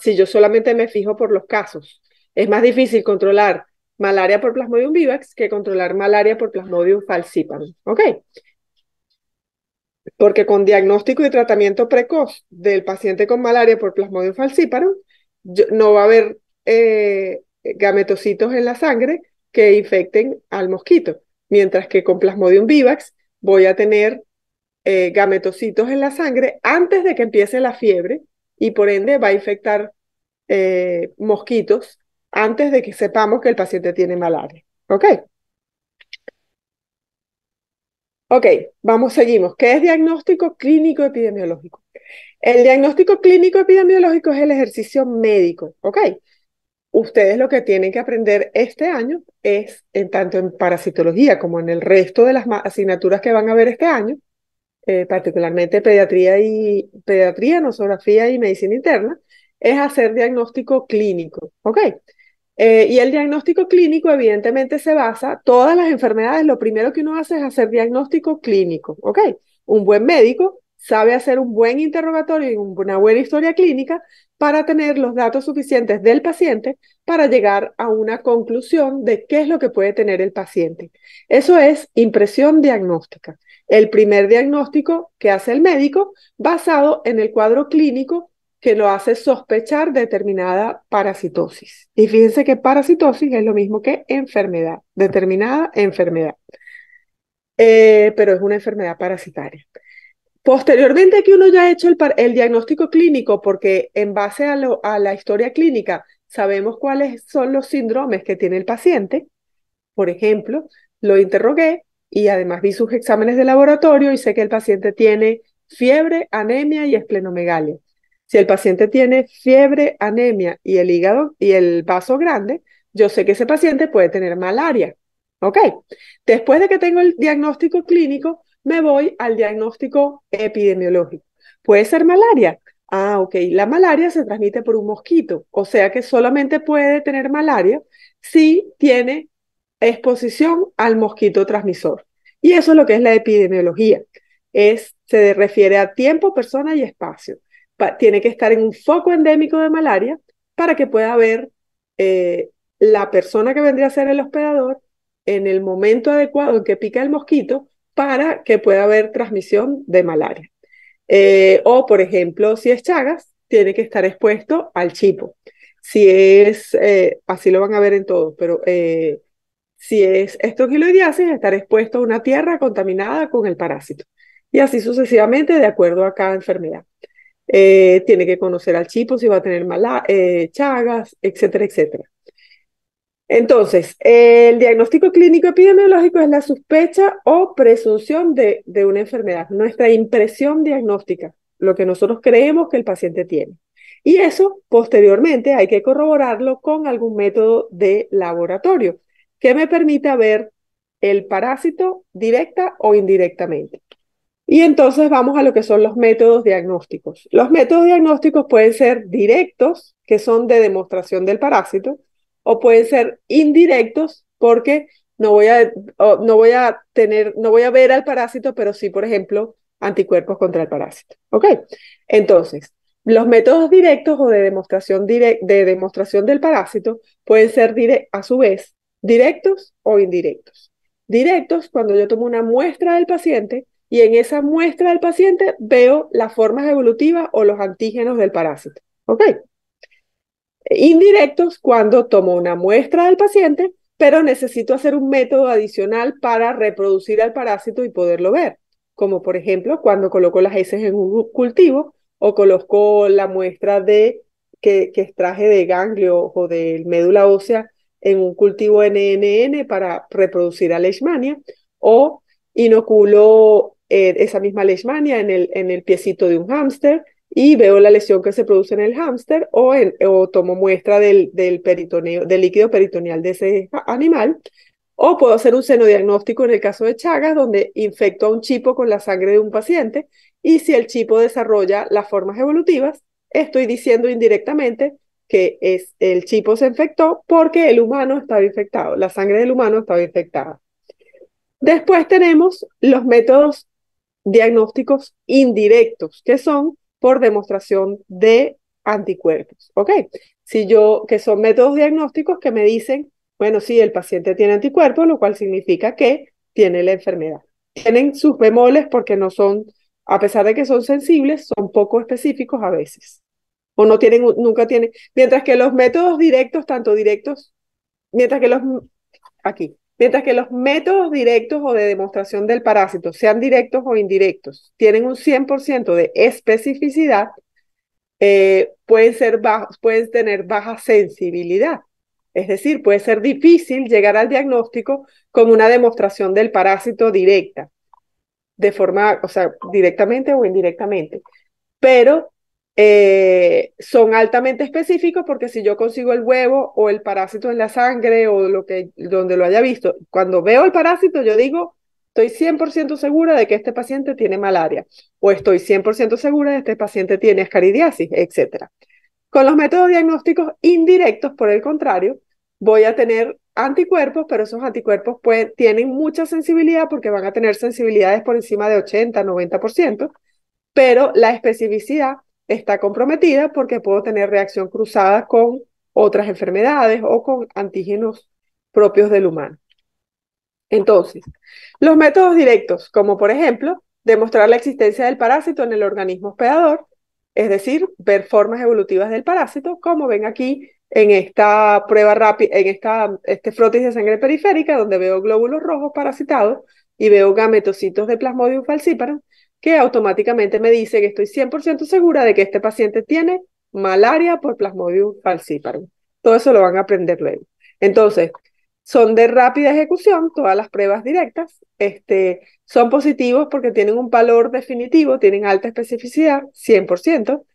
si yo solamente me fijo por los casos, es más difícil controlar malaria por Plasmodium vivax que controlar malaria por Plasmodium falciparum. ¿Ok? Porque con diagnóstico y tratamiento precoz del paciente con malaria por Plasmodium falciparum, no va a haber gametocitos en la sangre que infecten al mosquito. Mientras que con Plasmodium vivax voy a tener gametocitos en la sangre antes de que empiece la fiebre y por ende va a infectar mosquitos antes de que sepamos que el paciente tiene malaria. ¿Ok? Ok, vamos, seguimos. ¿Qué es diagnóstico clínico epidemiológico? El diagnóstico clínico epidemiológico es el ejercicio médico, ¿ok? Ustedes lo que tienen que aprender este año es, en tanto en parasitología como en el resto de las asignaturas que van a ver este año, particularmente pediatría, nosografía y medicina interna, es hacer diagnóstico clínico, ¿ok? Y el diagnóstico clínico evidentemente se basa, todas las enfermedades, lo primero que uno hace es hacer diagnóstico clínico, ¿ok? Un buen médico sabe hacer un buen interrogatorio y una buena historia clínica para tener los datos suficientes del paciente para llegar a una conclusión de qué es lo que puede tener el paciente. Eso es impresión diagnóstica, el primer diagnóstico que hace el médico basado en el cuadro clínico que lo hace sospechar determinada parasitosis. Y fíjense que parasitosis es lo mismo que enfermedad, determinada enfermedad, pero es una enfermedad parasitaria. Posteriormente que uno ya ha hecho el diagnóstico clínico, porque en base a la historia clínica sabemos cuáles son los síndromes que tiene el paciente, por ejemplo, lo interrogué y además vi sus exámenes de laboratorio y sé que el paciente tiene fiebre, anemia y esplenomegalia. Si el paciente tiene fiebre, anemia y el hígado y el vaso grande, yo sé que ese paciente puede tener malaria. ¿Ok? Después de que tengo el diagnóstico clínico, me voy al diagnóstico epidemiológico. ¿Puede ser malaria? Ah, ok. La malaria se transmite por un mosquito, o sea que solamente puede tener malaria si tiene exposición al mosquito transmisor. Y eso es lo que es la epidemiología. Se refiere a tiempo, persona y espacio. Tiene que estar en un foco endémico de malaria para que pueda haber la persona que vendría a ser el hospedador en el momento adecuado en que pica el mosquito para que pueda haber transmisión de malaria. O, por ejemplo, si es Chagas, tiene que estar expuesto al chipo. Si es, así lo van a ver en todos, pero si es estrogloidiasis, estar expuesto a una tierra contaminada con el parásito. Y así sucesivamente, de acuerdo a cada enfermedad. Tiene que conocer al chipo si va a tener chagas, etcétera, etcétera. Entonces, el diagnóstico clínico epidemiológico es la sospecha o presunción de una enfermedad, nuestra impresión diagnóstica, lo que nosotros creemos que el paciente tiene. Y eso, posteriormente, hay que corroborarlo con algún método de laboratorio que me permita ver el parásito directa o indirectamente. Y entonces vamos a lo que son los métodos diagnósticos. Los métodos diagnósticos pueden ser directos, que son de demostración del parásito, o pueden ser indirectos, porque no voy a ver al parásito, pero sí, por ejemplo, anticuerpos contra el parásito. ¿Ok? Entonces, los métodos directos o de demostración del parásito pueden ser a su vez directos o indirectos. Directos, cuando yo tomo una muestra del paciente y en esa muestra del paciente veo las formas evolutivas o los antígenos del parásito. ¿Ok? Indirectos, cuando tomo una muestra del paciente, pero necesito hacer un método adicional para reproducir al parásito y poderlo ver. Como por ejemplo, cuando coloco las heces en un cultivo o coloco la muestra que extraje de ganglio o de médula ósea en un cultivo NNN para reproducir a Leishmania, o inoculo esa misma Leishmania en el piecito de un hámster y veo la lesión que se produce en el hámster o tomo muestra del peritoneo, del líquido peritoneal de ese animal, o puedo hacer un senodiagnóstico en el caso de Chagas, donde infecto a un chipo con la sangre de un paciente y si el chipo desarrolla las formas evolutivas, estoy diciendo indirectamente que el chipo se infectó porque el humano estaba infectado, la sangre del humano estaba infectada. Después tenemos los métodos diagnósticos indirectos, que son por demostración de anticuerpos, ¿ok? Que son métodos diagnósticos que me dicen Bueno, sí, el paciente tiene anticuerpos, lo cual significa que tiene la enfermedad. Tienen sus bemoles porque no son, a pesar de que son sensibles, son poco específicos a veces. O no tienen, nunca tienen, mientras que los métodos directos, tanto directos, mientras que los, aquí, mientras que los métodos directos o de demostración del parásito, sean directos o indirectos, tienen un 100% de especificidad, pueden ser bajos, pueden tener baja sensibilidad. Es decir, puede ser difícil llegar al diagnóstico con una demostración del parásito directa, de forma, o sea, directamente o indirectamente. Pero son altamente específicos porque si yo consigo el huevo o el parásito en la sangre o lo que, donde lo haya visto, cuando veo el parásito yo digo, estoy 100% segura de que este paciente tiene malaria o estoy 100% segura de que este paciente tiene ascaridiasis, etcétera. Con los métodos diagnósticos indirectos, por el contrario, voy a tener anticuerpos, pero esos anticuerpos tienen mucha sensibilidad porque van a tener sensibilidades por encima de 80-90%, pero la especificidad está comprometida porque puedo tener reacción cruzada con otras enfermedades o con antígenos propios del humano. Entonces, los métodos directos, como por ejemplo, demostrar la existencia del parásito en el organismo hospedador, es decir, ver formas evolutivas del parásito, como ven aquí en esta prueba rápida, en este frotis de sangre periférica, donde veo glóbulos rojos parasitados y veo gametocitos de Plasmodium falciparum, que automáticamente me dice que estoy 100% segura de que este paciente tiene malaria por Plasmodium falciparum. Todo eso lo van a aprender luego. Entonces, son de rápida ejecución, todas las pruebas directas, son positivos porque tienen un valor definitivo, tienen alta especificidad, 100%.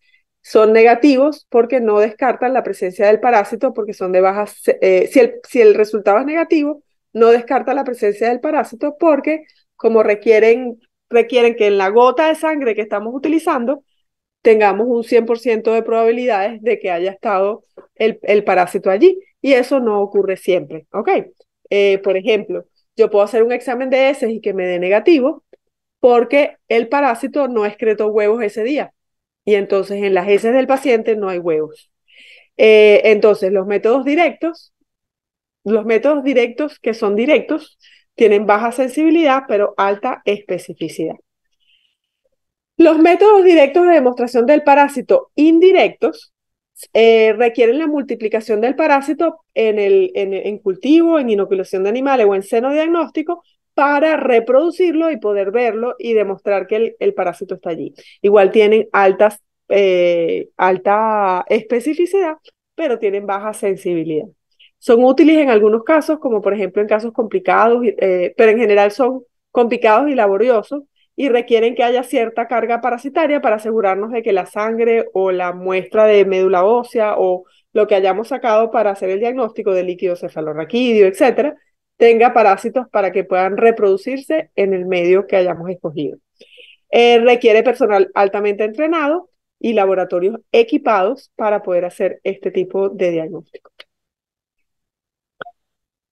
Son negativos porque no descartan la presencia del parásito porque son de bajas, si el resultado es negativo, no descarta la presencia del parásito porque como requieren que en la gota de sangre que estamos utilizando tengamos un 100% de probabilidades de que haya estado el parásito allí. Y eso no ocurre siempre, ¿ok? Por ejemplo, yo puedo hacer un examen de heces y que me dé negativo porque el parásito no excretó huevos ese día. Y entonces en las heces del paciente no hay huevos. Entonces, los métodos directos que son directos, tienen baja sensibilidad, pero alta especificidad. Los métodos directos de demostración del parásito indirectos requieren la multiplicación del parásito en cultivo, en inoculación de animales o en seno diagnóstico para reproducirlo y poder verlo y demostrar que el parásito está allí. Igual tienen alta especificidad, pero tienen baja sensibilidad. Son útiles en algunos casos, como por ejemplo en casos complicados, pero en general son complicados y laboriosos y requieren que haya cierta carga parasitaria para asegurarnos de que la sangre o la muestra de médula ósea o lo que hayamos sacado para hacer el diagnóstico de líquido cefalorraquídeo, etcétera, tenga parásitos para que puedan reproducirse en el medio que hayamos escogido. Requiere personal altamente entrenado y laboratorios equipados para poder hacer este tipo de diagnóstico.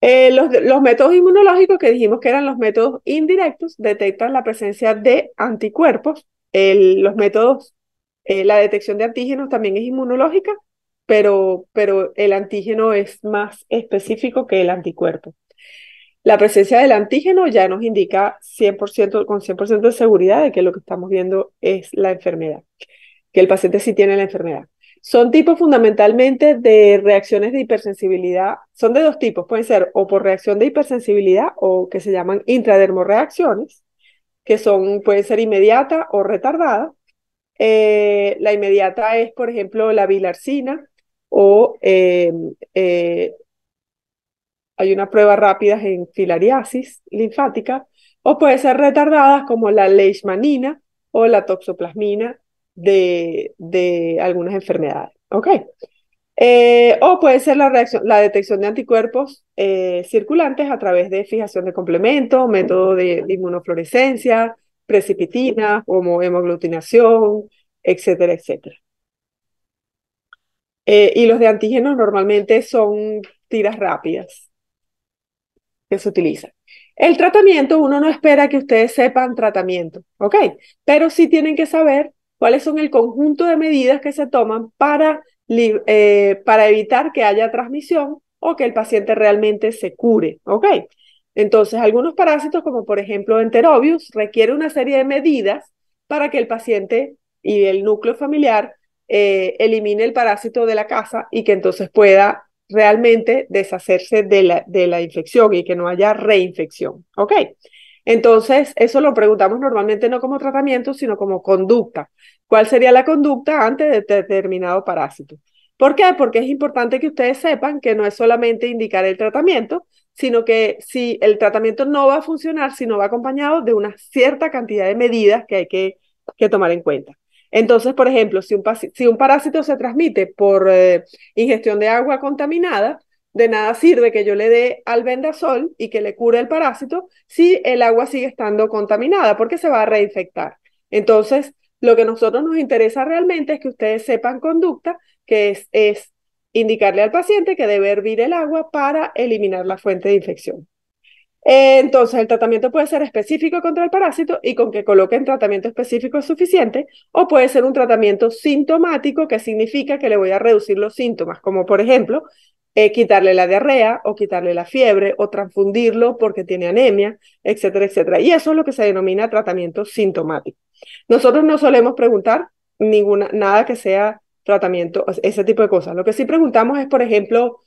Los métodos inmunológicos que dijimos que eran los métodos indirectos detectan la presencia de anticuerpos. Los métodos, la detección de antígenos también es inmunológica, pero el antígeno es más específico que el anticuerpo. La presencia del antígeno ya nos indica 100%, con 100% de seguridad de que lo que estamos viendo es la enfermedad, que el paciente sí tiene la enfermedad. Son tipos fundamentalmente de reacciones de hipersensibilidad. Son de dos tipos. Pueden ser o por reacción de hipersensibilidad o que se llaman intradermorreacciones, que pueden ser inmediata o retardada. La inmediata es, por ejemplo, la bilarcina o hay una prueba rápida en filariasis linfática, o puede ser retardadas como la leishmanina o la toxoplasmina de algunas enfermedades. ¿Ok? O puede ser la detección de anticuerpos circulantes a través de fijación de complemento, método de inmunofluorescencia, precipitina, como hemoaglutinación, etcétera, etcétera. Y los de antígenos normalmente son tiras rápidas que se utilizan. El tratamiento, uno no espera que ustedes sepan tratamiento, ¿ok? Pero sí tienen que saber cuáles son el conjunto de medidas que se toman para evitar que haya transmisión o que el paciente realmente se cure, ¿ok? Entonces, algunos parásitos, como por ejemplo Enterobius, requiere una serie de medidas para que el paciente y el núcleo familiar elimine el parásito de la casa y que entonces pueda realmente deshacerse de la infección y que no haya reinfección, ¿ok? Entonces, eso lo preguntamos normalmente no como tratamiento, sino como conducta. ¿Cuál sería la conducta ante determinado parásito? ¿Por qué? Porque es importante que ustedes sepan que no es solamente indicar el tratamiento, sino que si el tratamiento no va a funcionar, si no va acompañado de una cierta cantidad de medidas que hay que tomar en cuenta. Entonces, por ejemplo, si un parásito se transmite por ingestión de agua contaminada, de nada sirve que yo le dé albendazol y que le cure el parásito si el agua sigue estando contaminada, porque se va a reinfectar. Entonces, lo que a nosotros nos interesa realmente es que ustedes sepan conducta, que es indicarle al paciente que debe hervir el agua para eliminar la fuente de infección. Entonces, el tratamiento puede ser específico contra el parásito y con que coloquen tratamiento específico es suficiente, o puede ser un tratamiento sintomático, que significa que le voy a reducir los síntomas, como por ejemplo, quitarle la diarrea o quitarle la fiebre o transfundirlo porque tiene anemia, etcétera, etcétera. Y eso es lo que se denomina tratamiento sintomático. Nosotros no solemos preguntar nada que sea tratamiento, ese tipo de cosas. Lo que sí preguntamos es, por ejemplo,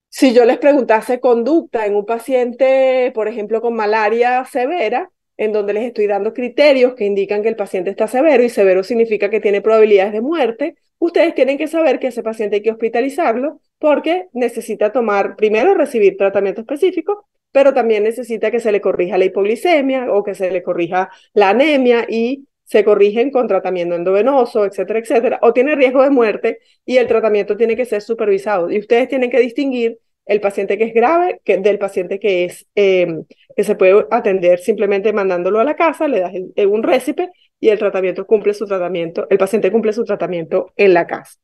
si yo les preguntase conducta en un paciente, por ejemplo, con malaria severa, en donde les estoy dando criterios que indican que el paciente está severo, y severo significa que tiene probabilidades de muerte, ustedes tienen que saber que ese paciente hay que hospitalizarlo porque necesita tomar, primero recibir tratamiento específico, pero también necesita que se le corrija la hipoglicemia o que se le corrija la anemia y se corrigen con tratamiento endovenoso, etcétera, etcétera, o tiene riesgo de muerte y el tratamiento tiene que ser supervisado. Y ustedes tienen que distinguir el paciente que es grave del paciente que se puede atender simplemente mandándolo a la casa, le das un récipe y el tratamiento cumple su tratamiento, el paciente cumple su tratamiento en la casa.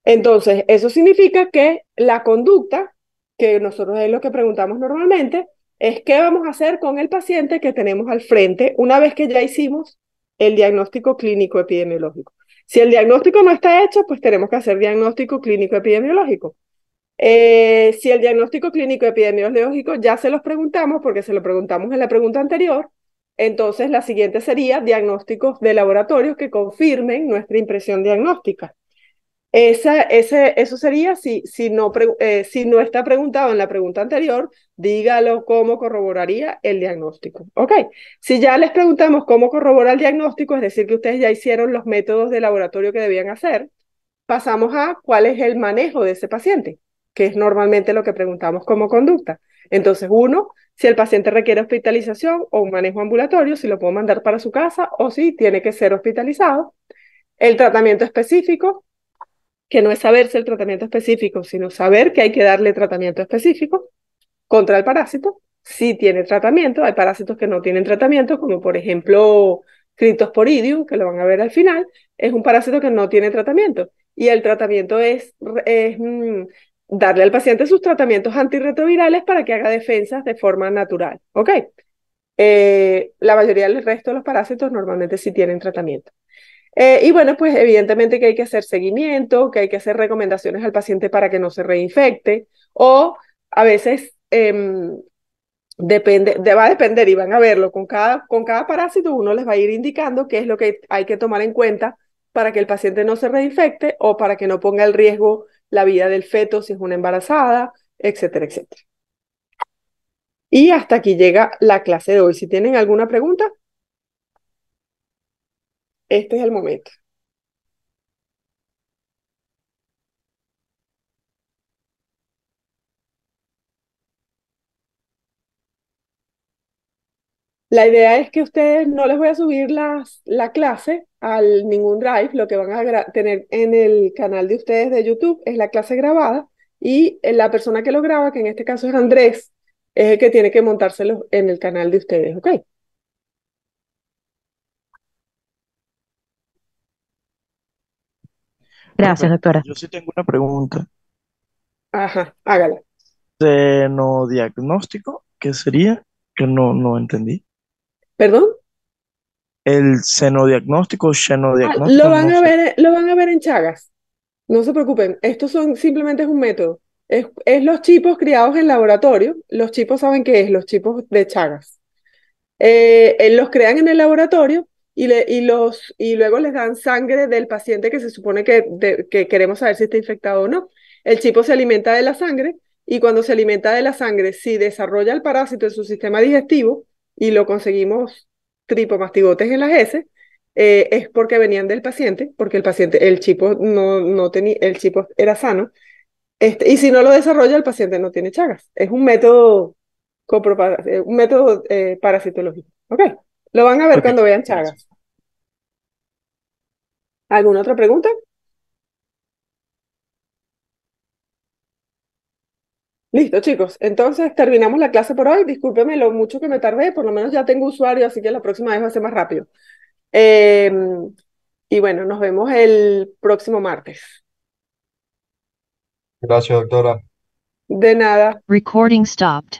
Entonces, eso significa que la conducta, que nosotros es lo que preguntamos normalmente, es qué vamos a hacer con el paciente que tenemos al frente una vez que ya hicimos el diagnóstico clínico epidemiológico. Si el diagnóstico no está hecho, pues tenemos que hacer diagnóstico clínico epidemiológico. Si el diagnóstico clínico epidemiológico ya se los preguntamos, porque se lo preguntamos en la pregunta anterior, entonces la siguiente sería diagnósticos de laboratorios que confirmen nuestra impresión diagnóstica. Eso sería si no está preguntado en la pregunta anterior, dígalo cómo corroboraría el diagnóstico. Ok, si ya les preguntamos cómo corrobora el diagnóstico, es decir, que ustedes ya hicieron los métodos de laboratorio que debían hacer, pasamos a cuál es el manejo de ese paciente, que es normalmente lo que preguntamos como conducta. Entonces, uno, si el paciente requiere hospitalización o un manejo ambulatorio, si lo puedo mandar para su casa o si tiene que ser hospitalizado. El tratamiento específico, que no es saberse el tratamiento específico, sino saber que hay que darle tratamiento específico contra el parásito. Si tiene tratamiento, hay parásitos que no tienen tratamiento, como por ejemplo Cryptosporidium, que lo van a ver al final, es un parásito que no tiene tratamiento. Y el tratamiento es darle al paciente sus tratamientos antirretrovirales para que haga defensas de forma natural. ¿Ok? La mayoría del resto de los parásitos normalmente sí tienen tratamiento. Y bueno, pues evidentemente que hay que hacer seguimiento, que hay que hacer recomendaciones al paciente para que no se reinfecte, o a veces va a depender y van a verlo, con cada parásito uno les va a ir indicando qué es lo que hay que tomar en cuenta para que el paciente no se reinfecte o para que no ponga en riesgo la vida del feto si es una embarazada, etcétera, etcétera. Y hasta aquí llega la clase de hoy. Si tienen alguna pregunta, este es el momento. La idea es que ustedes no les voy a subir la clase al ningún drive, lo que van a tener en el canal de ustedes de YouTube es la clase grabada y la persona que lo graba, que en este caso es Andrés, es el que tiene que montárselo en el canal de ustedes, ¿ok? Gracias, doctora. Yo sí tengo una pregunta. Ajá, hágala. ¿Senodiagnóstico? ¿Qué sería? Que no entendí. ¿Perdón? El senodiagnóstico o Ah, xenodiagnóstico, no sé. lo van a ver en Chagas. No se preocupen, simplemente es un método. Es los chipos criados en laboratorio. Los chipos saben qué es, los chipos de Chagas. Los crean en el laboratorio y luego les dan sangre del paciente que se supone que queremos saber si está infectado o no. El chipo se alimenta de la sangre y cuando se alimenta de la sangre, si desarrolla el parásito en su sistema digestivo y lo conseguimos tripomastigotes en las heces, es porque venían del paciente, porque el chipo no tenía, el chipo era sano. Y si no lo desarrolla, el paciente no tiene Chagas. Es un método, un método parasitológico. ¿Ok? Lo van a ver Ok, cuando vean gracias. Chagas. ¿Alguna otra pregunta? Listo, chicos. Entonces terminamos la clase por hoy. Discúlpeme lo mucho que me tardé. Por lo menos ya tengo usuario, así que la próxima vez va a ser más rápido. Y bueno, nos vemos el próximo martes. Gracias, doctora. De nada. Recording stopped.